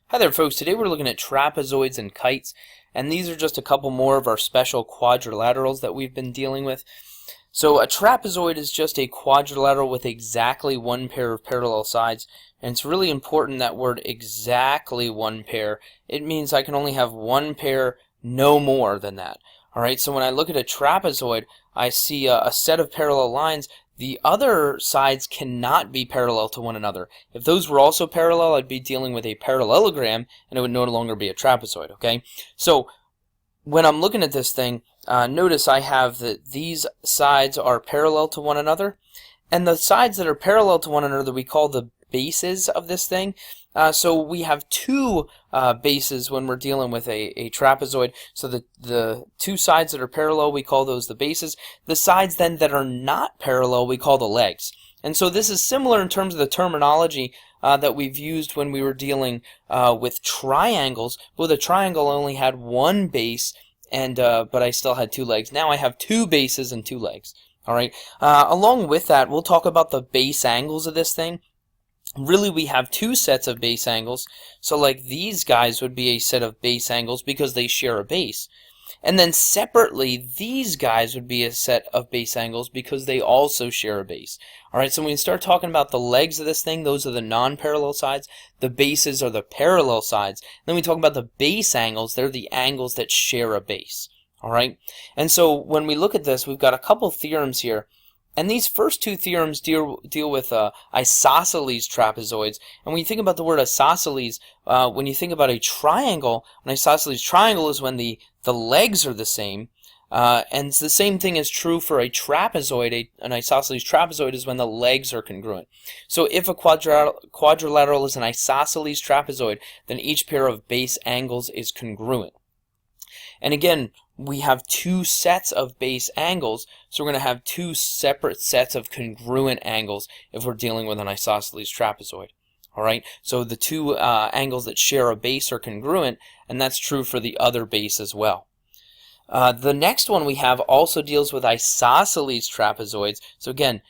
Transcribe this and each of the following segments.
Hi there folks, today we're looking at trapezoids and kites, and these are just a couple more of our special quadrilaterals that we've been dealing with. So a trapezoid is just a quadrilateral with exactly one pair of parallel sides, and it's really important, that word exactly one pair. It means I can only have one pair, no more than that. Alright, so when I look at a trapezoid, I see a set of parallel lines. The other sides cannot be parallel to one another. If those were also parallel, I'd be dealing with a parallelogram, and it would no longer be a trapezoid, okay? So when I'm looking at this thing, notice I have that these sides are parallel to one another, and the sides that are parallel to one another we call the bases of this thing. So we have two bases when we're dealing with a trapezoid. So the two sides that are parallel, we call those the bases. The sides then that are not parallel, we call the legs. And so this is similar in terms of the terminology that we've used when we were dealing with triangles. Well, the triangle only had one base, and but I still had two legs. Now I have two bases and two legs. All right. Along with that, we'll talk about the base angles of this thing. Really, we have two sets of base angles. So like these guys would be a set of base angles because they share a base. And then separately, these guys would be a set of base angles because they also share a base. Alright, so when we start talking about the legs of this thing, those are the non-parallel sides. The bases are the parallel sides. Then we talk about the base angles. They're the angles that share a base. Alright, and so when we look at this, we've got a couple theorems here. And these first two theorems deal with isosceles trapezoids. And when you think about the word isosceles, when you think about a triangle, an isosceles triangle is when the legs are the same. And the same thing is true for a trapezoid. An isosceles trapezoid is when the legs are congruent. So if a quadrilateral is an isosceles trapezoid, then each pair of base angles is congruent. And again, we have two sets of base angles, so we're going to have two separate sets of congruent angles if we're dealing with an isosceles trapezoid. Alright, so the two angles that share a base are congruent, and that's true for the other base as well. The next one we have also deals with isosceles trapezoids. So again,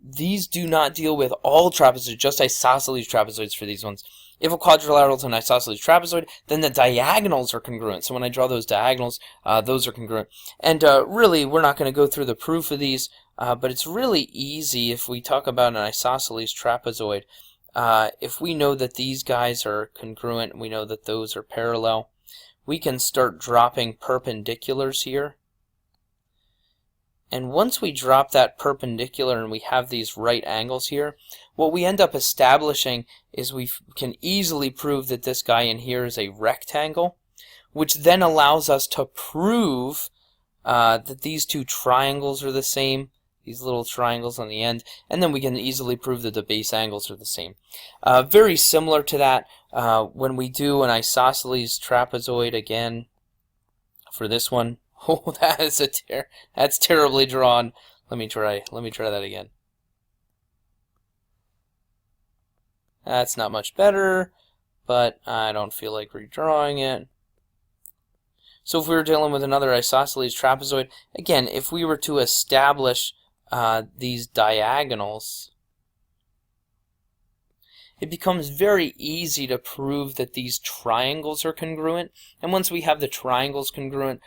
these do not deal with all trapezoids, just isosceles trapezoids for these ones. If a quadrilateral is an isosceles trapezoid, then the diagonals are congruent. So when I draw those diagonals, those are congruent. And really, we're not going to go through the proof of these, but it's really easy if we talk about an isosceles trapezoid. If we know that these guys are congruent, we know that those are parallel, we can start dropping perpendiculars here. And once we drop that perpendicular and we have these right angles here, what we end up establishing is we can easily prove that this guy in here is a rectangle, which then allows us to prove that these two triangles are the same, these little triangles on the end, and then we can easily prove that the base angles are the same. Very similar to that, when we do an isosceles trapezoid again for this one. Oh, that is that's terribly drawn. Let me try that again. That's not much better, but I don't feel like redrawing it. So if we were dealing with another isosceles trapezoid, again, if we were to establish these diagonals, it becomes very easy to prove that these triangles are congruent. And once we have the triangles congruent,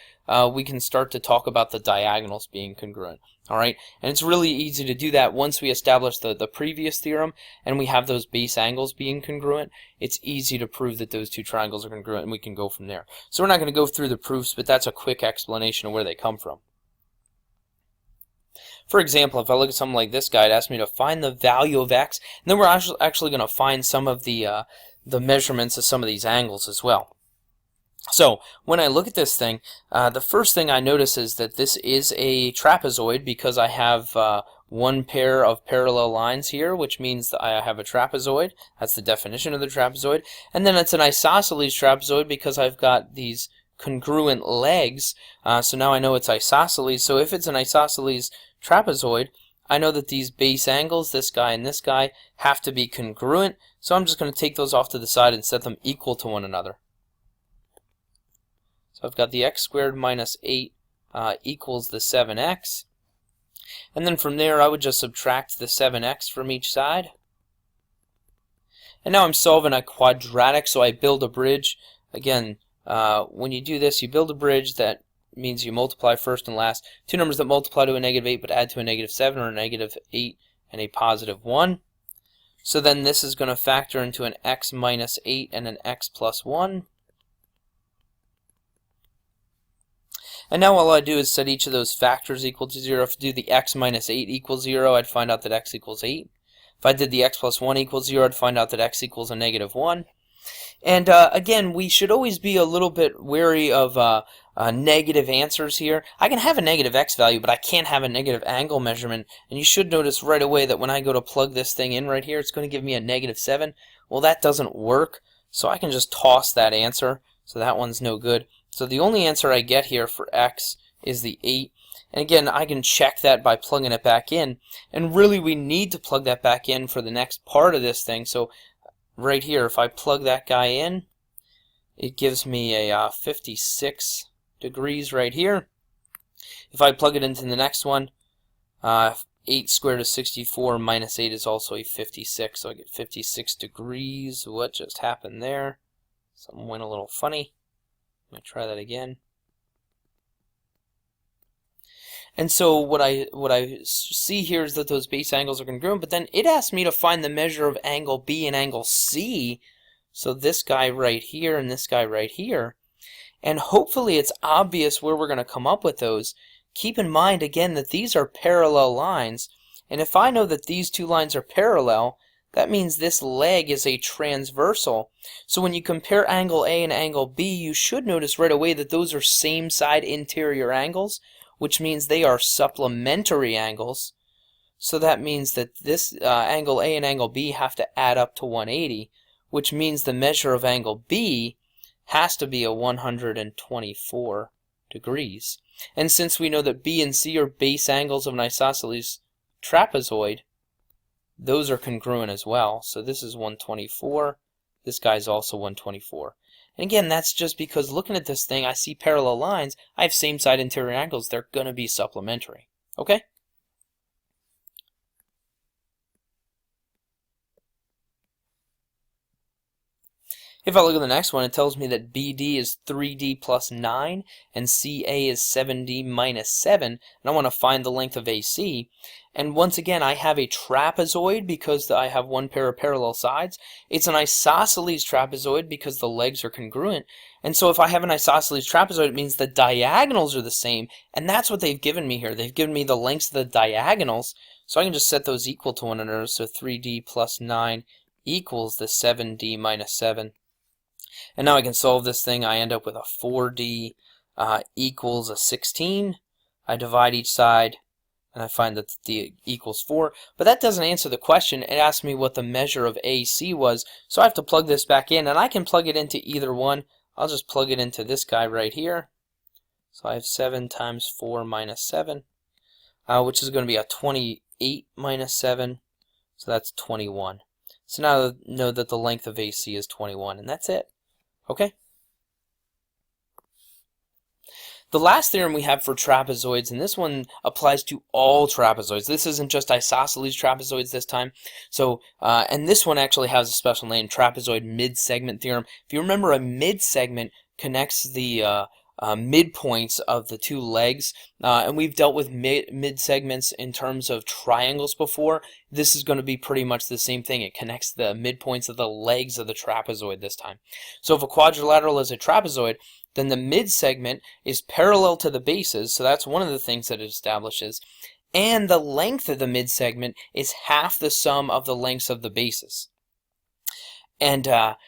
we can start to talk about the diagonals being congruent. Alright, and it's really easy to do that once we establish the previous theorem and we have those base angles being congruent. It's easy to prove that those two triangles are congruent, and we can go from there. So we're not going to go through the proofs, but that's a quick explanation of where they come from. For example, if I look at something like this guy, it asks me to find the value of x, and then we're actually going to find some of the measurements of some of these angles as well. So when I look at this thing, the first thing I notice is that this is a trapezoid because I have one pair of parallel lines here, which means that I have a trapezoid. That's the definition of the trapezoid. And then it's an isosceles trapezoid because I've got these congruent legs. So now I know it's isosceles. So if it's an isosceles trapezoid, I know that these base angles, this guy and this guy, have to be congruent. So I'm just going to take those off to the side and set them equal to one another. So I've got the x squared minus 8 equals the 7x. And then from there I would just subtract the 7x from each side. And now I'm solving a quadratic, so I build a bridge. Again, when you do this, you build a bridge. That means you multiply first and last. Two numbers that multiply to a -8 but add to a -7, or a -8 and a +1. So then this is going to factor into an x minus 8 and an x plus 1. And now all I do is set each of those factors equal to 0. If I do the x minus 8 equals 0, I'd find out that x equals 8. If I did the x plus 1 equals 0, I'd find out that x equals a -1. And again, we should always be a little bit wary of negative answers here. I can have a negative x value, but I can't have a negative angle measurement. And you should notice right away that when I go to plug this thing in right here, it's going to give me a -7. Well, that doesn't work, so I can just toss that answer. So that one's no good. So the only answer I get here for x is the 8. And again, I can check that by plugging it back in. And really, we need to plug that back in for the next part of this thing. So right here, if I plug that guy in, it gives me a 56 degrees right here. If I plug it into the next one, 8 squared is 64, minus 8 is also a 56, so I get 56 degrees. What just happened there? Something went a little funny. I'm going to try that again. And so what I see here is that those base angles are congruent, but then it asked me to find the measure of angle B and angle C. So this guy right here and this guy right here. And hopefully it's obvious where we're going to come up with those. Keep in mind again that these are parallel lines. And if I know that these two lines are parallel, that means this leg is a transversal. So when you compare angle A and angle B, you should notice right away that those are same side interior angles, which means they are supplementary angles. So that means that this angle A and angle B have to add up to 180, which means the measure of angle B has to be a 124 degrees. And since we know that B and C are base angles of an isosceles trapezoid, those are congruent as well. So this is 124. This guy's also 124. And again, that's just because looking at this thing, I see parallel lines. I have same side interior angles. They're going to be supplementary. Okay? If I look at the next one, it tells me that BD is 3D plus 9 and CA is 7D minus 7, and I want to find the length of AC. And once again, I have a trapezoid because I have one pair of parallel sides. It's an isosceles trapezoid because the legs are congruent. And so if I have an isosceles trapezoid, it means the diagonals are the same, and that's what they've given me here. They've given me the lengths of the diagonals, so I can just set those equal to one another. So 3D plus 9 equals the 7D minus 7. And now I can solve this thing. I end up with a 4D equals a 16. I divide each side, and I find that D equals 4. But that doesn't answer the question. It asks me what the measure of AC was. So I have to plug this back in, and I can plug it into either one. I'll just plug it into this guy right here. So I have 7 times 4 minus 7, which is going to be a 28 minus 7. So that's 21. So now I know that the length of AC is 21, and that's it. Okay? The last theorem we have for trapezoids, and this one applies to all trapezoids. This isn't just isosceles trapezoids this time. So, and this one actually has a special name, Trapezoid Midsegment Theorem. If you remember, a midsegment connects the midpoints of the two legs, and we've dealt with mid-segments in terms of triangles before. This is going to be pretty much the same thing. It connects the midpoints of the legs of the trapezoid this time. So if a quadrilateral is a trapezoid, then the mid-segment is parallel to the bases, so that's one of the things that it establishes, and the length of the mid-segment is half the sum of the lengths of the bases. And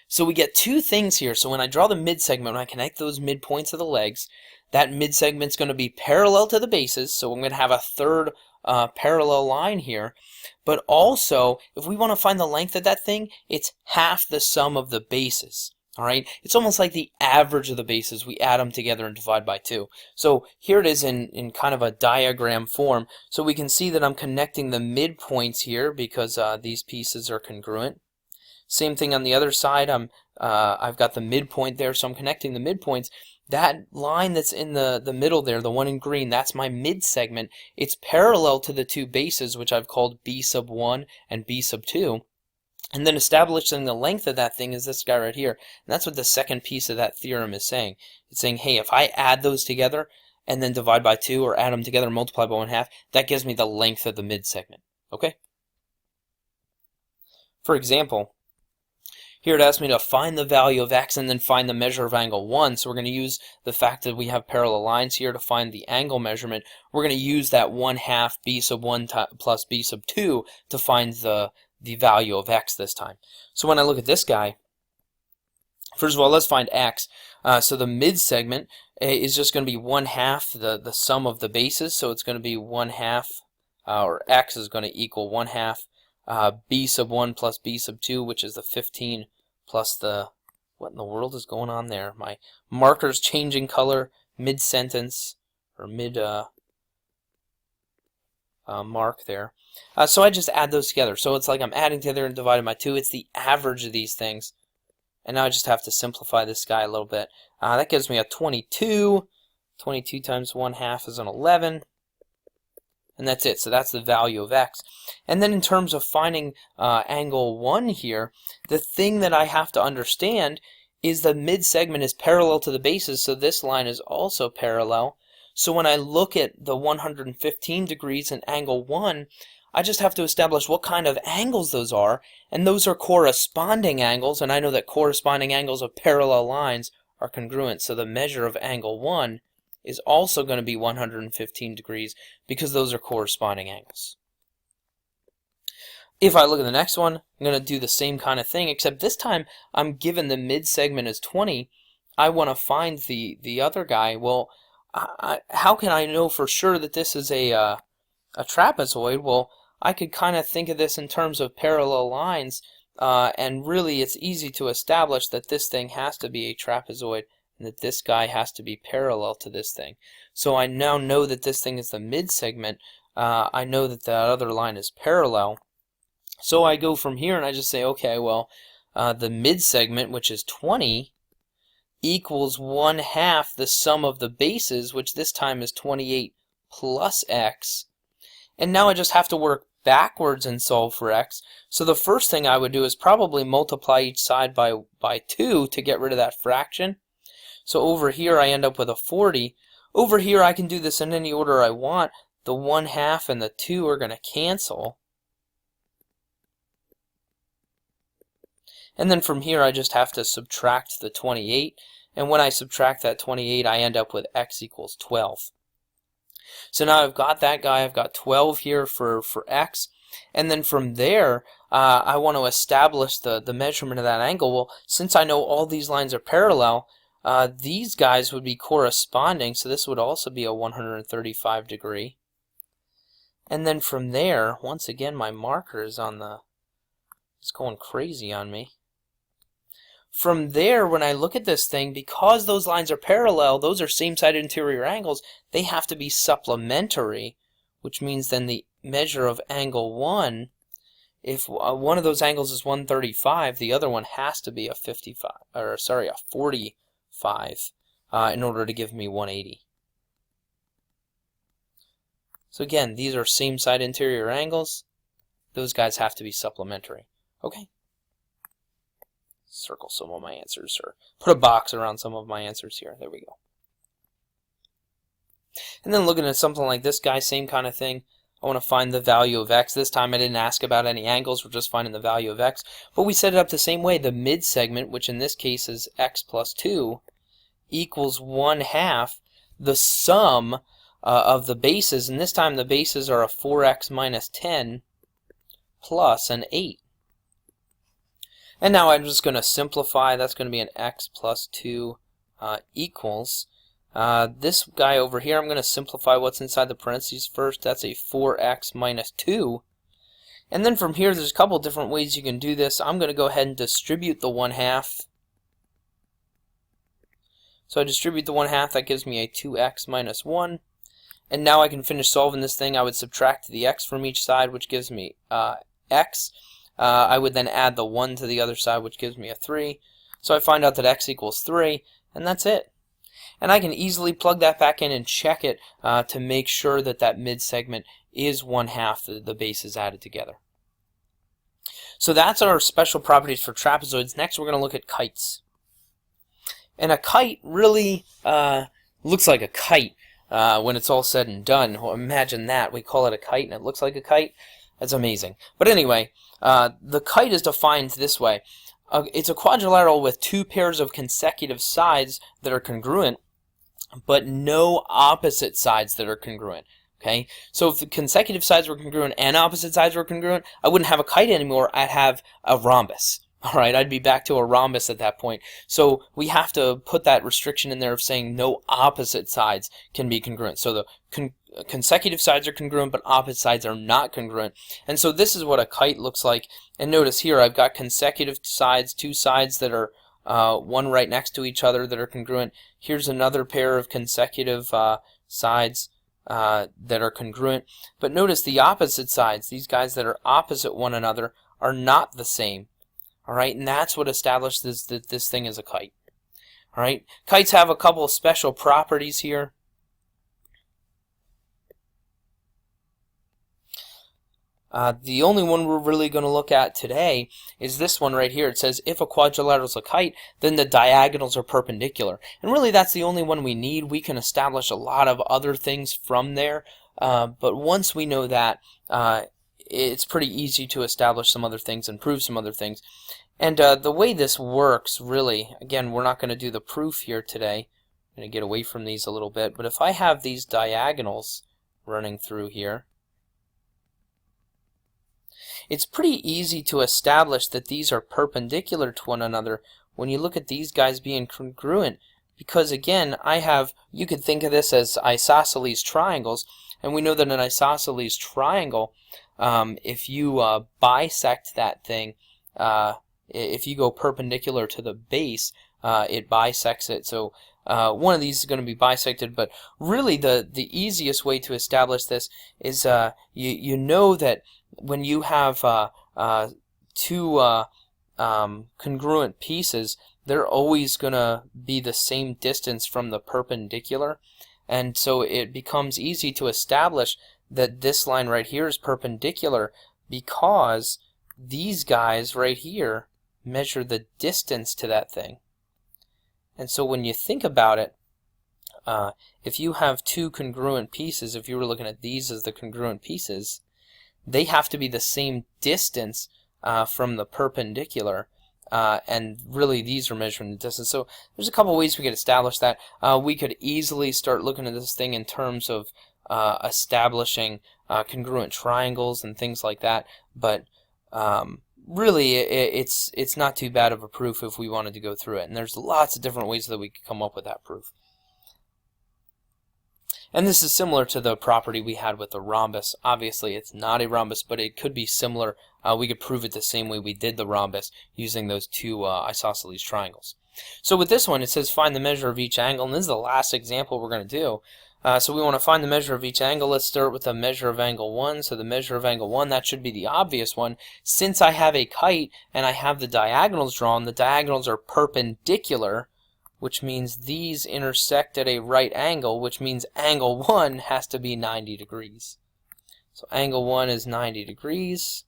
so we get two things here. So when I draw the midsegment, when I connect those midpoints of the legs, that midsegment's going to be parallel to the bases. So I'm going to have a third parallel line here. But also, if we want to find the length of that thing, it's half the sum of the bases. All right? It's almost like the average of the bases. We add them together and divide by 2. So here it is in kind of a diagram form. So we can see that I'm connecting the midpoints here because these pieces are congruent. Same thing on the other side. I've got the midpoint there, so I'm connecting the midpoints. That line that's in the middle there, the one in green, that's my mid-segment. It's parallel to the two bases, which I've called B sub 1 and B sub 2. And then establishing the length of that thing is this guy right here. And that's what the second piece of that theorem is saying. It's saying, hey, if I add those together and then divide by 2 or add them together and multiply by 1/2, that gives me the length of the midsegment. Okay? For example, here it asks me to find the value of x and then find the measure of angle 1. So we're going to use the fact that we have parallel lines here to find the angle measurement. We're going to use that 1/2 b sub 1 plus b sub 2 to find the value of x this time. So when I look at this guy, first of all, let's find x. So the midsegment is just going to be 1/2 the sum of the bases. So it's going to be 1/2, or x is going to equal 1/2 b sub 1 plus b sub 2, which is the 15 plus the, what in the world is going on there? My marker's changing color mid-sentence, or mid mark there. So I just add those together. So it's like I'm adding together and dividing by 2. It's the average of these things. And now I just have to simplify this guy a little bit. That gives me a 22. 22 times 1/2 is an 11. And that's it. So that's the value of x. And then in terms of finding angle 1 here, the thing that I have to understand is the midsegment is parallel to the bases, so this line is also parallel. So when I look at the 115 degrees and angle 1, I just have to establish what kind of angles those are, and those are corresponding angles, and I know that corresponding angles of parallel lines are congruent, so the measure of angle 1 is also going to be 115 degrees because those are corresponding angles. If I look at the next one, I'm going to do the same kind of thing, except this time I'm given the midsegment as 20. I want to find the other guy. Well, how can I know for sure that this is a trapezoid? Well, I could kind of think of this in terms of parallel lines, and really it's easy to establish that this thing has to be a trapezoid and that this guy has to be parallel to this thing. So I now know that this thing is the midsegment. I know that the other line is parallel. So I go from here and I just say, okay, well, the midsegment, which is 20, equals 1/2 the sum of the bases, which this time is 28 plus x. And now I just have to work backwards and solve for x. So the first thing I would do is probably multiply each side by 2 to get rid of that fraction. So over here I end up with a 40. Over here I can do this in any order I want. The 1/2 and the 2 are going to cancel. And then from here I just have to subtract the 28. And when I subtract that 28, I end up with x equals 12. So now I've got that guy. I've got 12 here for x. And then from there, I want to establish the measurement of that angle. Well, since I know all these lines are parallel, these guys would be corresponding. So this would also be a 135 degree. And then from there, once again, my marker is it's going crazy on me. From there, when I look at this thing, because those lines are parallel, those are same-side interior angles, they have to be supplementary, which means then the measure of angle 1, if one of those angles is 135, the other one has to be a 45 in order to give me 180. So again, these are same-side interior angles. Those guys have to be supplementary. Okay. Circle some of my answers, or put a box around some of my answers here. There we go. And then looking at something like this guy, same kind of thing. I want to find the value of x. This time I didn't ask about any angles. We're just finding the value of x. But we set it up the same way. The midsegment, which in this case is x plus 2, equals 1/2 the sum of the bases. And this time the bases are a 4x minus 10 plus an 8. And now I'm just going to simplify. That's going to be an x plus 2 equals. This guy over here, I'm going to simplify what's inside the parentheses first. That's a 4x minus 2. And then from here, there's a couple different ways you can do this. I'm going to go ahead and distribute the 1/2. So I distribute the 1/2. That gives me a 2x minus 1. And now I can finish solving this thing. I would subtract the x from each side, which gives me x. I would then add the 1 to the other side, which gives me a 3. So I find out that x equals 3, and that's it. And I can easily plug that back in and check it to make sure that that midsegment is 1/2 the bases added together. So that's our special properties for trapezoids. Next we're going to look at kites. And a kite really looks like a kite when it's all said and done. Well, imagine that. We call it a kite and it looks like a kite. That's amazing. But anyway, the kite is defined this way. It's a quadrilateral with two pairs of consecutive sides that are congruent, but no opposite sides that are congruent. Okay, so if the consecutive sides were congruent and opposite sides were congruent, I wouldn't have a kite anymore. I'd have a rhombus. All right, I'd be back to a rhombus at that point. So we have to put that restriction in there of saying no opposite sides can be congruent. So the consecutive sides are congruent, but opposite sides are not congruent. And so this is what a kite looks like. And notice here I've got consecutive sides, two sides that are one right next to each other that are congruent. Here's another pair of consecutive sides that are congruent. But notice the opposite sides, these guys that are opposite one another, are not the same. All right, and that's what establishes that this thing is a kite. All right, kites have a couple of special properties here. The only one we're really going to look at today is this one right here. It says if a quadrilateral is a kite, then the diagonals are perpendicular. And really that's the only one we need. We can establish a lot of other things from there, but once we know that, it's pretty easy to establish some other things and prove some other things. And the way this works, really, again, we're not going to do the proof here today. I'm going to get away from these a little bit, but if I have these diagonals running through here, it's pretty easy to establish that these are perpendicular to one another when you look at these guys being congruent, because again, you could think of this as isosceles triangles, and we know that an isosceles triangle, if you bisect that thing, if you go perpendicular to the base, it bisects it. So one of these is going to be bisected, but really the easiest way to establish this is you know that when you have two congruent pieces, they're always going to be the same distance from the perpendicular, and so it becomes easy to establish that this line right here is perpendicular because these guys right here measure the distance to that thing. And so when you think about it, if you have two congruent pieces, if you were looking at these as the congruent pieces, they have to be the same distance from the perpendicular, and really these are measuring the distance. So there's a couple ways we could establish that. We could easily start looking at this thing in terms of establishing congruent triangles and things like that, but really it's not too bad of a proof if we wanted to go through it, and there's lots of different ways that we could come up with that proof. And this is similar to the property we had with the rhombus. Obviously it's not a rhombus, but it could be similar. We could prove it the same way we did the rhombus using those two isosceles triangles. So with this one it says find the measure of each angle, and this is the last example we're going to do. So we want to find the measure of each angle. Let's start with the measure of angle 1. So the measure of angle 1, that should be the obvious one. Since I have a kite and I have the diagonals drawn, the diagonals are perpendicular, which means these intersect at a right angle, which means angle 1 has to be 90 degrees. So angle 1 is 90 degrees.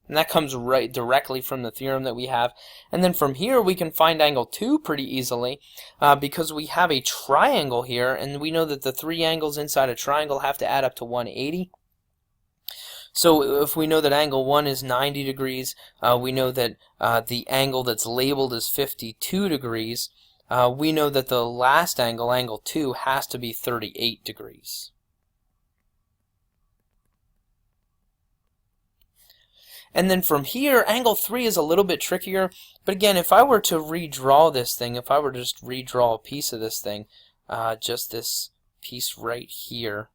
And that comes right directly from the theorem that we have. And then from here we can find angle 2 pretty easily because we have a triangle here, and we know that the three angles inside a triangle have to add up to 180. So if we know that angle 1 is 90 degrees, we know that the angle that's labeled as 52 degrees, we know that the last angle, angle 2, has to be 38 degrees. And then from here, angle 3 is a little bit trickier, but again, if I were to redraw this thing, if I were to just redraw a piece of this thing, just this piece right here.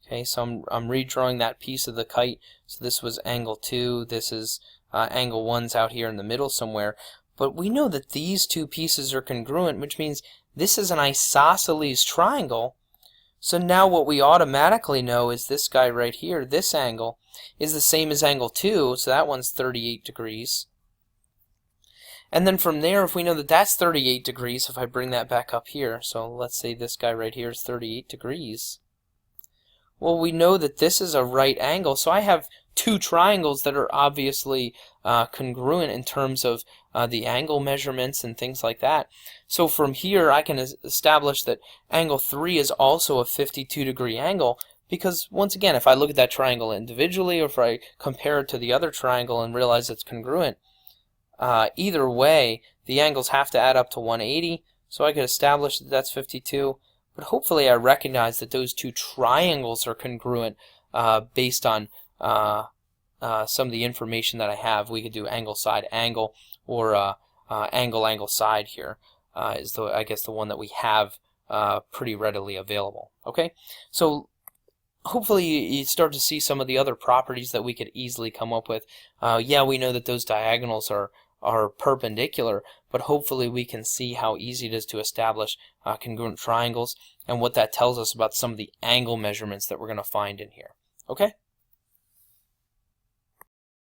Okay, so I'm redrawing that piece of the kite. So this was angle 2, this is angle 1's out here in the middle somewhere. But we know that these two pieces are congruent, which means this is an isosceles triangle. So now what we automatically know is this guy right here, this angle, is the same as angle 2, so that one's 38 degrees. And then from there, if we know that that's 38 degrees, if I bring that back up here, so let's say this guy right here is 38 degrees, Well, we know that this is a right angle, so I have two triangles that are obviously congruent in terms of the angle measurements and things like that. So from here I can establish that angle 3 is also a 52-degree angle, because once again, if I look at that triangle individually, or if I compare it to the other triangle and realize it's congruent, either way the angles have to add up to 180, so I could establish that that's 52. But hopefully I recognize that those two triangles are congruent based on some of the information that I have. We could do angle side angle, or angle side here is I guess the one that we have pretty readily available. Okay, so hopefully you start to see some of the other properties that we could easily come up with. Yeah, we know that those diagonals are perpendicular, but hopefully we can see how easy it is to establish congruent triangles and what that tells us about some of the angle measurements that we're going to find in here. Okay?